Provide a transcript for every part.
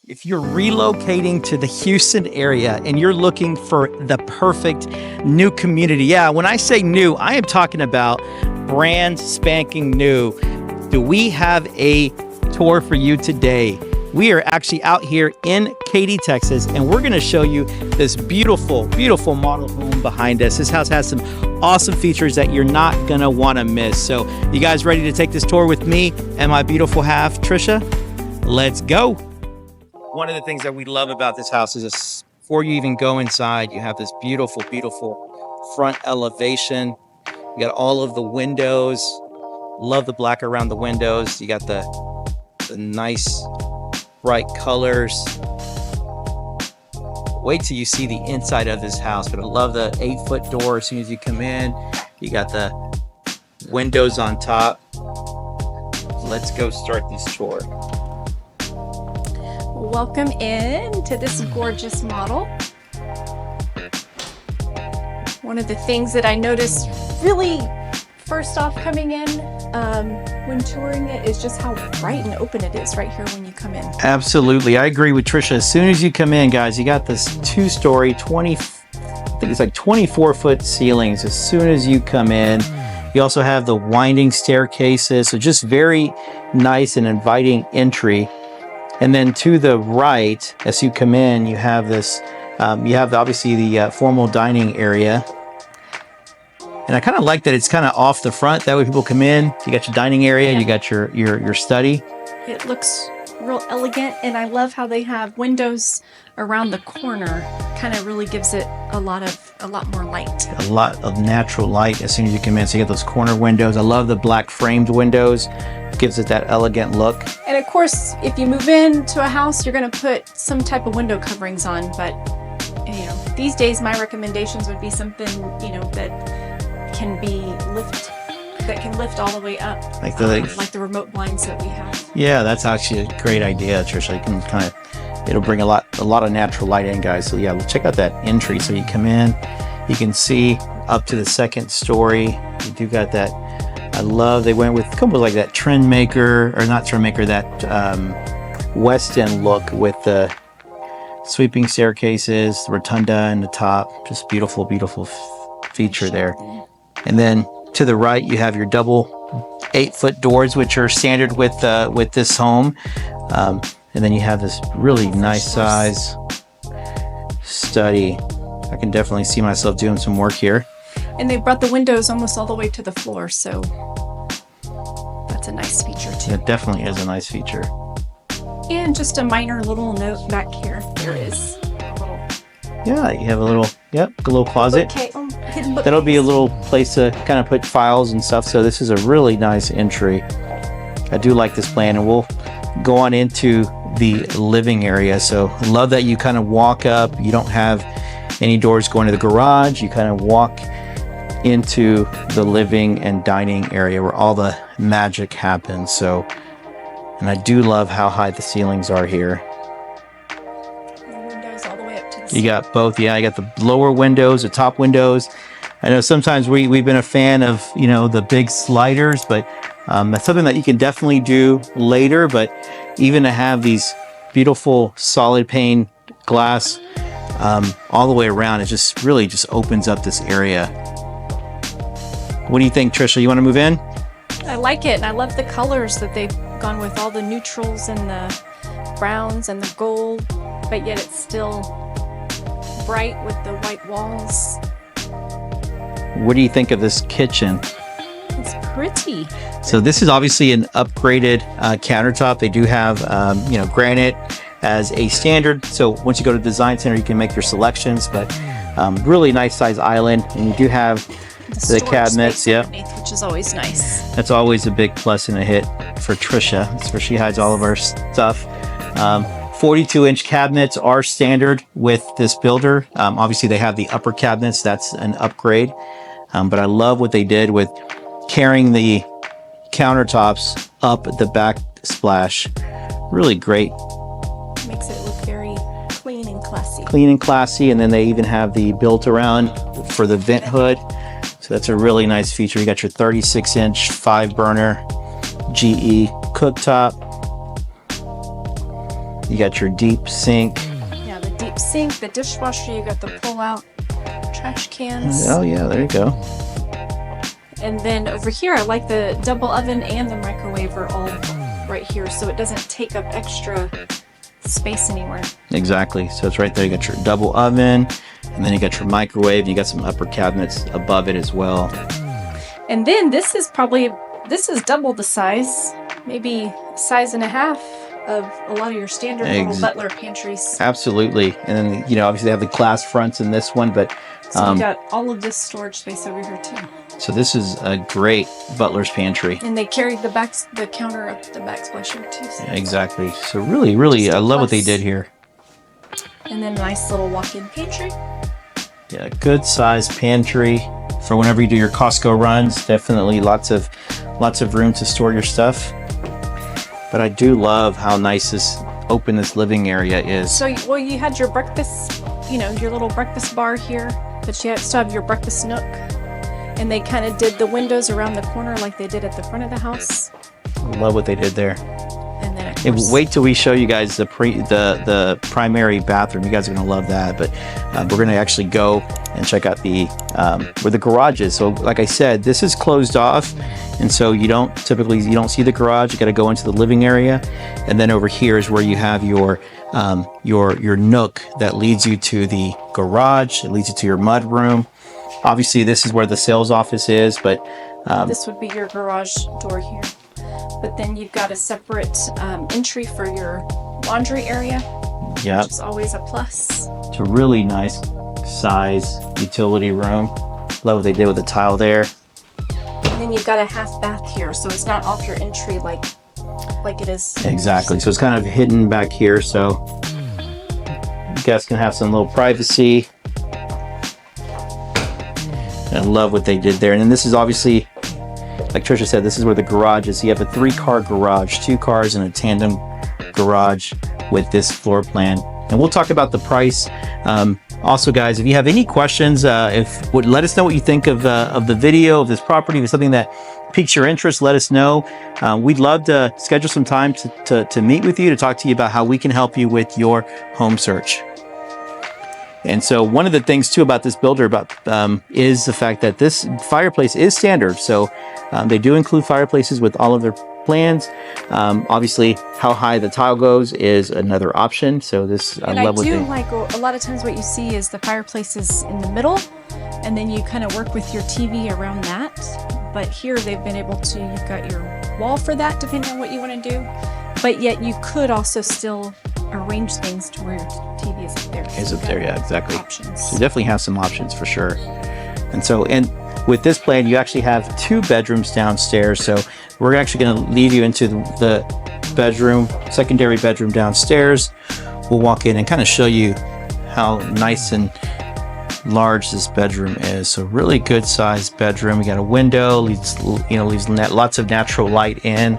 If you're relocating to the Houston area and you're looking for the perfect new community, yeah, when I say new, I am talking about brand spanking new. Do we have a tour for you today? We are actually out here in Katy, Texas, and we're gonna show you this beautiful, beautiful model home behind us. This house has some awesome features that you're not gonna wanna miss. So you guys ready to take this tour with me and my beautiful half, Tricia? Let's go. One of the things that we love about this house is this, before you even go inside, you have this beautiful, beautiful front elevation. You got all of the windows. Love the black around the windows. You got the nice bright colors. Wait till you see the inside of this house. But I love the 8-foot door as soon as you come in. You got the windows on top. Let's go start this tour. Welcome in to this gorgeous model. One of the things that I noticed really first off coming in when touring it is just how bright and open it is right here when you come in. Absolutely. I agree with Tricia. As soon as you come in, guys, you got this 2-story, I think it's like 24-foot ceilings as soon as you come in. You also have the winding staircases, so just very nice and inviting entry. And then to the right, as you come in, you have this, you have obviously the formal dining area. And I kind of like that it's kind of off the front. That way people come in, you got your dining area, you got your study. It looks real elegant, and I love how they have windows around the corner. Kind of really gives it a lot more light. A lot of natural light as soon as you come in. So you get those corner windows. I love the black framed windows. Gives it that elegant look. And of course, if you move into a house, you're going to put some type of window coverings on. But you know, these days my recommendations would be something, you know, that can lift all the way up, like the remote blinds that we have. Yeah, that's actually a great idea, Tricia. You can it'll bring a lot of natural light in, guys. So yeah, check out that entry. So you come in, you can see up to the 2nd story. You do got that. I love they went with almost like that trend maker, or not trend maker, that West End look with the sweeping staircases, the rotunda in the top. Just beautiful, beautiful feature there. And then to the right, you have your double 8-foot doors, which are standard with this home. And then you have this really nice size study. I can definitely see myself doing some work here. And they brought the windows almost all the way to the floor, so that's a nice feature too. It definitely is a nice feature. And just a minor little note back here. There is a little. Yeah, you have a little closet. Okay. That'll be a little place to kind of put files and stuff. So this is a really nice entry. I do like this plan, and we'll go on into the living area. So I love that you kind of walk up. You don't have any doors going to the garage. You kind of walk into the living and dining area where all the magic happens. So, and I do love how high the ceilings are here. Windows all the way up to the You got both. Yeah, you got the lower windows, the top windows. I know sometimes we've been a fan of, you know, the big sliders, but that's something that you can definitely do later. But even to have these beautiful solid pane glass all the way around, it just really just opens up this area. What do you think, Tricia? You want to move in? I like it, and I love the colors that they've gone with, all the neutrals and the browns and the gold, but yet it's still bright with the white walls. What do you think of this kitchen? It's pretty. So this is obviously an upgraded countertop. They do have, you know, granite as a standard. So once you go to the design center, you can make your selections, but really nice size island. And you do have the cabinets, which is always nice. That's always a big plus and a hit for Tricia. That's where she hides all of her stuff. 42-inch cabinets are standard with this builder. Obviously, they have the upper cabinets. That's an upgrade. But I love what they did with carrying the countertops up the backsplash. Really great. Makes it look very clean and classy. Clean and classy. And then they even have the built around for the vent hood. So that's a really nice feature. You got your 36-inch 5-burner GE cooktop. You got your deep sink. Yeah, the deep sink, the dishwasher, you got the pull-out trash cans. Oh yeah, there you go. And then over here, I like the double oven and the microwave are all right here, so it doesn't take up extra space anywhere. Exactly. So it's right there. You got your double oven, and then you got your microwave. You got some upper cabinets above it as well. And then this is double the size, maybe size and a half of a lot of your standard little butler pantries. Absolutely. And then, you know, obviously they have the glass fronts in this one, but so you got all of this storage space over here too. So this is a great butler's pantry. And they carried the counter up the backsplash here too. So. Exactly. So really, I love what they did here. And then a nice little walk-in pantry. Yeah, good size pantry for whenever you do your Costco runs. Definitely lots of room to store your stuff. But I do love how nice this living area is. So, well, you had your breakfast, you know, your little breakfast bar here, but you still have your breakfast nook. And they kind of did the windows around the corner like they did at the front of the house. Love what they did there. And then and wait till we show you guys the primary bathroom. You guys are gonna love that. But we're gonna actually go and check out the where the garage is. So like I said, this is closed off, and so you don't see the garage. You got to go into the living area, and then over here is where you have your nook that leads you to the garage. It leads you to your mud room. Obviously, this is where the sales office is, but this would be your garage door here. But then you've got a separate entry for your laundry area, which is always a plus. It's a really nice size utility room. Love what they did with the tile there. And then you've got a half bath here, so it's not off your entry like it is. Exactly. So it's kind of hidden back here, so you guys can have some little privacy. I love what they did there. And then this is obviously, like Tricia said, this is where the garage is. So you have a 3-car garage, 2 cars and a tandem garage with this floor plan. And we'll talk about the price. Also, guys, if you have any questions, let us know what you think of the video of this property. If it's something that piques your interest, let us know. We'd love to schedule some time to meet with you, to talk to you about how we can help you with your home search. And so one of the things too about this builder is the fact that this fireplace is standard. So they do include fireplaces with all of their plans. Obviously, how high the tile goes is another option. So this, I love what like a lot of times what you see is the fireplace is in the middle, and then you kind of work with your TV around that. But here they've been able to, you've got your wall for that, depending on what you want to do. But yet you could also still arrange things to where your TV is up there. Is up there, yeah, exactly. Options. So you definitely have some options for sure. And with this plan, you actually have 2 bedrooms downstairs. So we're actually going to lead you into the secondary bedroom downstairs. We'll walk in and kind of show you how nice and large this bedroom is. So really good sized bedroom. We got a window, leaves lots of natural light in.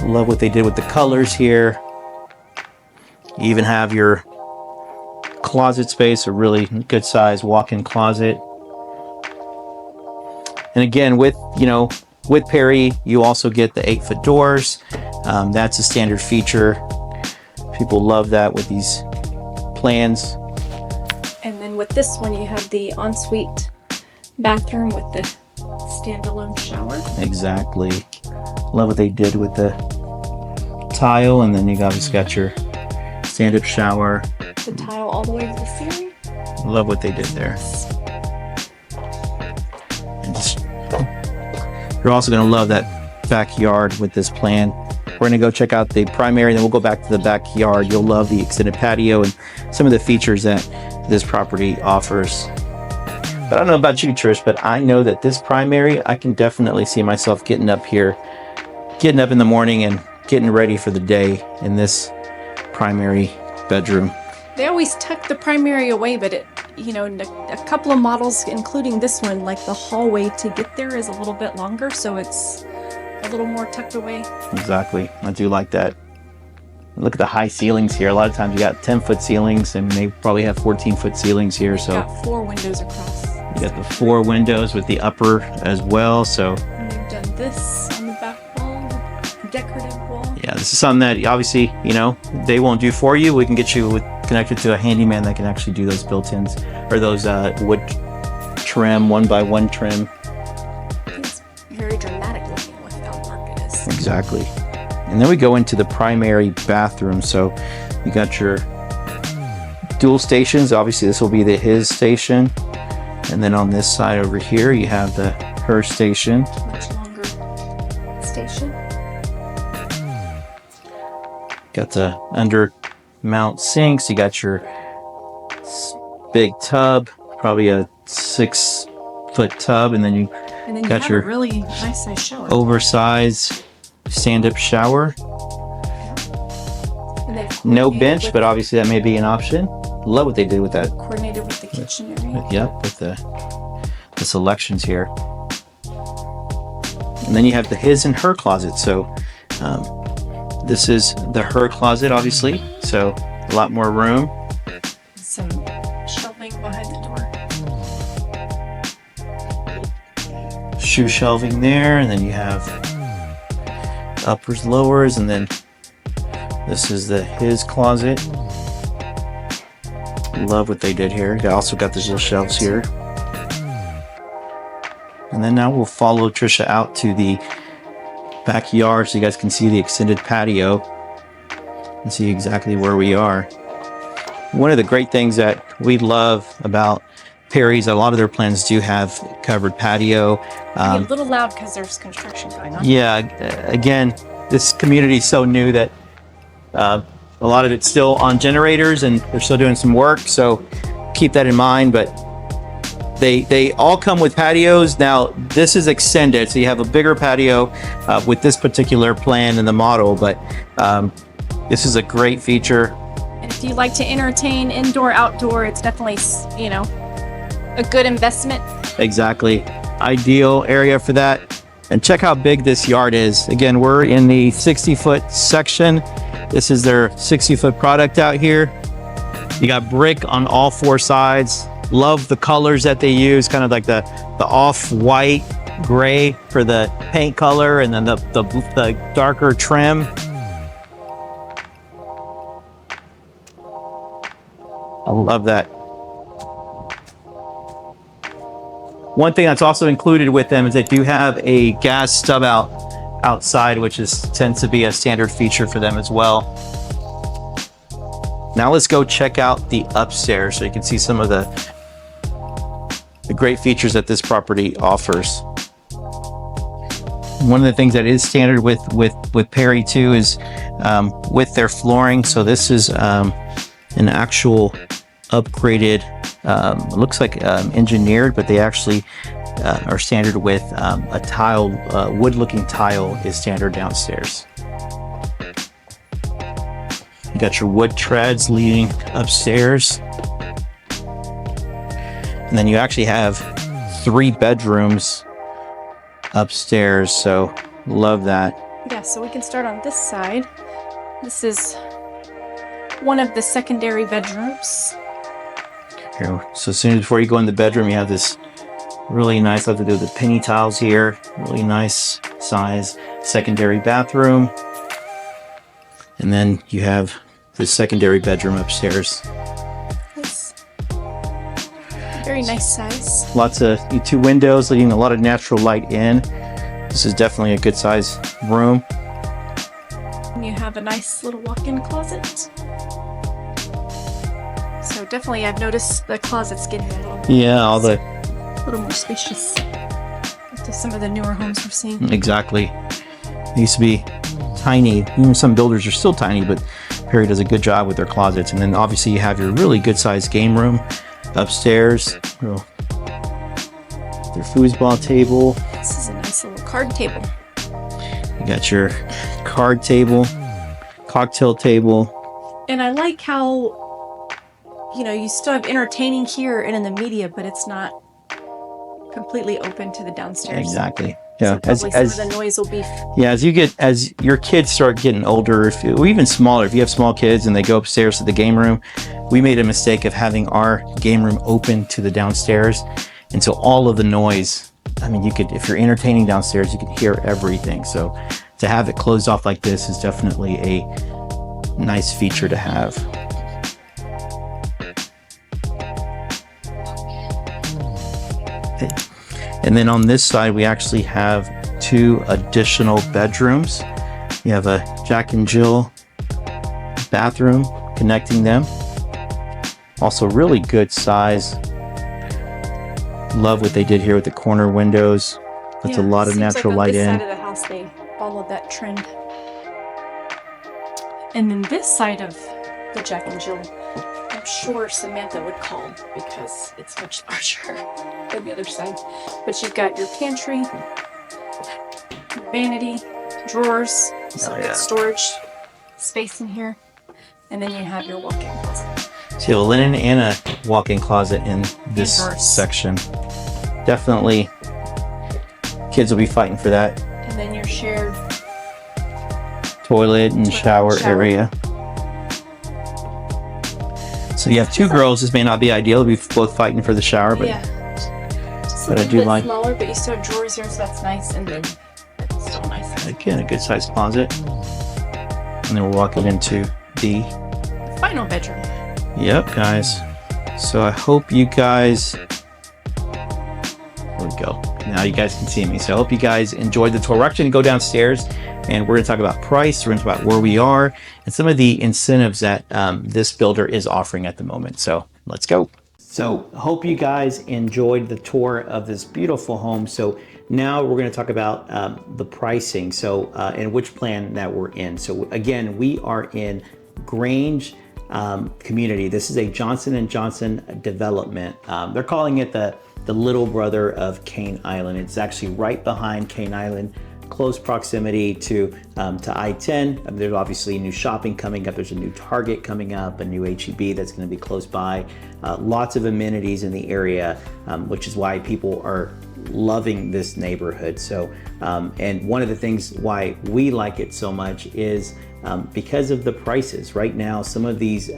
Love what they did with the colors here. You even have your closet space, a really good size walk-in closet. And again, with Perry, you also get the 8-foot doors. That's a standard feature. People love that with these plans. And then with this one, you have the ensuite bathroom with the standalone shower. Exactly. Love what they did with the tile, and then you obviously got your stand-up shower. The tile all the way to the ceiling. Love what they did there. And you're also going to love that backyard with this plan. We're going to go check out the primary, and then we'll go back to the backyard. You'll love the extended patio and some of the features that this property offers. But I don't know about you, Trish, but I know that this primary, I can definitely see myself getting up in the morning and getting ready for the day in this primary bedroom. They always tuck the primary away, but a couple of models, including this one, like the hallway to get there is a little bit longer, so it's a little more tucked away. Exactly. I do like that. Look at the high ceilings here. A lot of times you got 10-foot ceilings, and they probably have 14-foot ceilings here. So got 4 windows across. You got the 4 windows with the upper as well. So and you've done this on the back wall, decorative wall. Yeah, This is something that obviously, they won't do for you. We can get you connected to a handyman that can actually do those built-ins or those wood trim, 1x1 trim. It's very dramatic looking with how dark it is. Exactly. And then we go into the primary bathroom. So you got your dual stations. Obviously, this will be his station. And then on this side over here, you have her station. Much longer station. Got the under mount sinks. You got your big tub, probably a 6-foot tub, and then you got have your a really nice size shower. oversized stand-up shower. And they've No coordinated bench, with- but obviously that may be an option. Love what they did with that. coordinated with the kitchen area. Yep, with the selections here. And then you have the his and her closet. So this is the her closet, obviously. So a lot more room. Some shelving behind the door. Shoe shelving there, and then you have uppers, lowers, and then this is his closet. Love what they did here. You also got these little shelves here. And then now we'll follow Tricia out to the backyard so you guys can see the extended patio and see exactly where we are. One of the great things that we love about Perry's, a lot of their plans do have covered patio. Be a little loud because there's construction going on. Yeah, again, this community is so new that a lot of it's still on generators and they're still doing some work, so keep that in mind. But they all come with patios. Now this is extended, so you have a bigger patio with this particular plan and the model, but this is a great feature. And if you like to entertain indoor, outdoor, it's definitely, a good investment. Exactly. Ideal area for that. And check how big this yard is. Again, we're in the 60-foot section. This is their 60-foot product out here. You got brick on all 4 sides. Love the colors that they use, kind of like the off-white gray for the paint color, and then the darker trim. I love that. One thing that's also included with them is they do have a gas stub outside, which tends to be a standard feature for them as well. Now let's go check out the upstairs so you can see some of the great features that this property offers. One of the things that is standard with Perry too is with their flooring. So this is an actual upgraded, looks like engineered, but they actually are standard with a tile, wood looking tile is standard downstairs. You got your wood treads leading upstairs. And then you actually have 3 bedrooms upstairs, so love that. Yeah, so we can start on this side. This is one of the secondary bedrooms. Here, so as soon as before you go in the bedroom, you have this really nice, I have to do the penny tiles here, really nice size secondary bathroom. And then you have the secondary bedroom upstairs. It's very nice size. Lots of 2 windows letting a lot of natural light in. This is definitely a good size room. And you have a nice little walk-in closet. So definitely I've noticed the closet's getting a little more spacious to some of the newer homes we're seeing. Exactly. It used to be tiny. Even some builders are still tiny, but Perry does a good job with their closets. And then obviously you have your really good sized game room upstairs. Their foosball table. This is a nice little card table. You got your card table, cocktail table. And I like how, you still have entertaining here and in the media, but it's not completely open to the downstairs. Exactly. Yeah. So probably some of the noise will be. Yeah, as your kids start getting older, or even smaller, if you have small kids and they go upstairs to the game room, we made a mistake of having our game room open to the downstairs, and so all of the noise. I mean, if you're entertaining downstairs, you can hear everything. So to have it closed off like this is definitely a nice feature to have. And then on this side, we actually have 2 additional bedrooms. You have a Jack and Jill bathroom connecting them. Also really good size. Love what they did here with the corner windows. That's a lot of natural light in. On this side of the house, they followed that trend. And then this side of the Jack and Jill, I'm sure Samantha would call because it's much larger than the other side. But you've got your pantry, vanity, drawers, some good storage space in here, and then you have your walk-in closet. So you have a linen and a walk-in closet in this section. Definitely, kids will be fighting for that. And then your shared toilet and shower area. So you have 2 girls. This may not be ideal. We'll be both fighting for the shower, but but I do like smaller, but you still have drawers here, so that's nice. And then it's still nice. Again, a good sized closet. And then we're walking into the final bedroom. Yep, guys. So I hope you guys. There we go. Now you guys can see me. So I hope you guys enjoyed the tour. We're actually going to go downstairs and we're going to talk about price. We're going to talk about where we are and some of the incentives that this builder is offering at the moment. So let's go. So hope you guys enjoyed the tour of this beautiful home. So now we're going to talk about the pricing. So and which plan that we're in. So again, we are in Grange community. This is a Johnson & Johnson development. They're calling it the little brother of Cane Island. It's actually right behind Cane Island, close proximity to I-10. There's obviously new shopping coming up. There's a new Target coming up, a new H-E-B that's going to be close by. Lots of amenities in the area, which is why people are loving this neighborhood. So, and one of the things why we like it so much is because of the prices. Right now, some of these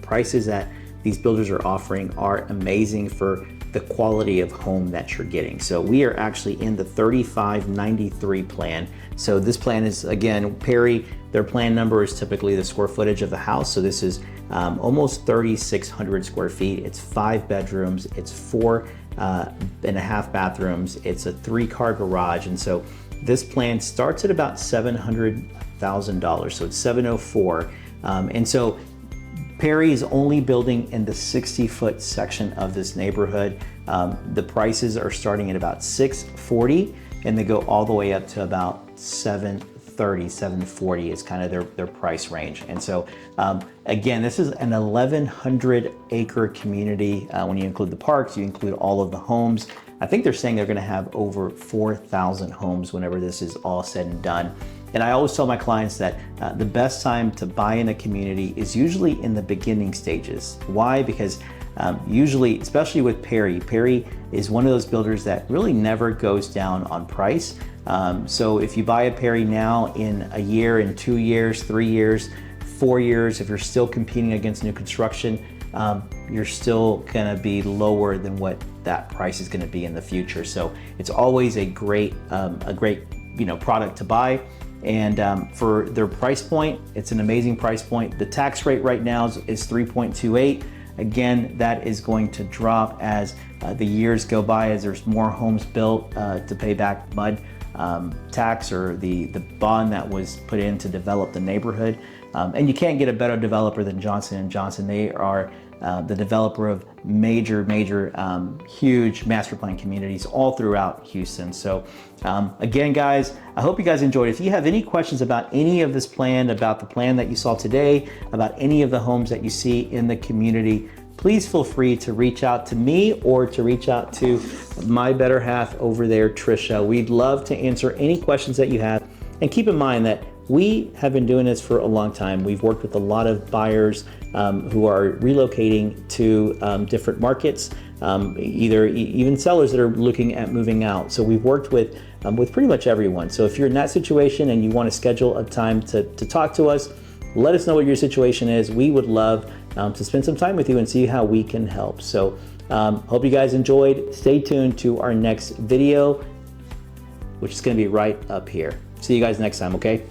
prices that these builders are offering are amazing for the quality of home that you're getting. So we are actually in the 3593 plan. So this plan is, again, Perry, their plan number is typically the square footage of the house. So this is almost 3,600 square feet. It's 5 bedrooms. It's 4.5 bathrooms. It's a 3-car garage. And so this plan starts at about $700,000. So it's 704. And so Perry is only building in the 60-foot section of this neighborhood. The prices are starting at about $640 and they go all the way up to about $730, $740 is kind of their price range. And so again, this is an 1,100 acre community. When you include the parks, you include all of the homes. I think they're saying they're going to have over 4,000 homes whenever this is all said and done. And I always tell my clients that the best time to buy in a community is usually in the beginning stages. Why? Because usually, especially with Perry is one of those builders that really never goes down on price. So if you buy a Perry now, in a year, in 2 years, 3 years, 4 years, if you're still competing against new construction, you're still gonna be lower than what that price is gonna be in the future. So it's always a great product to buy. And for their price point, it's an amazing price point. The tax rate right now is 3.28. Again, that is going to drop as the years go by, as there's more homes built to pay back MUD tax, or the bond that was put in to develop the neighborhood. And you can't get a better developer than Johnson & Johnson. They are the developer of major, huge master plan communities all throughout Houston. So again, guys, I hope you guys enjoyed. If you have any questions about any of this plan, about the plan that you saw today, about any of the homes that you see in the community, please feel free to reach out to me or to reach out to my better half over there, Tricia. We'd love to answer any questions that you have. And keep in mind that we have been doing this for a long time. We've worked with a lot of buyers who are relocating to different markets, even sellers that are looking at moving out. So we've worked with pretty much everyone. So if you're in that situation and you want to schedule a time to talk to us, let us know what your situation is. We would love to spend some time with you and see how we can help. So hope you guys enjoyed. Stay tuned to our next video, which is going to be right up here. See you guys next time, okay?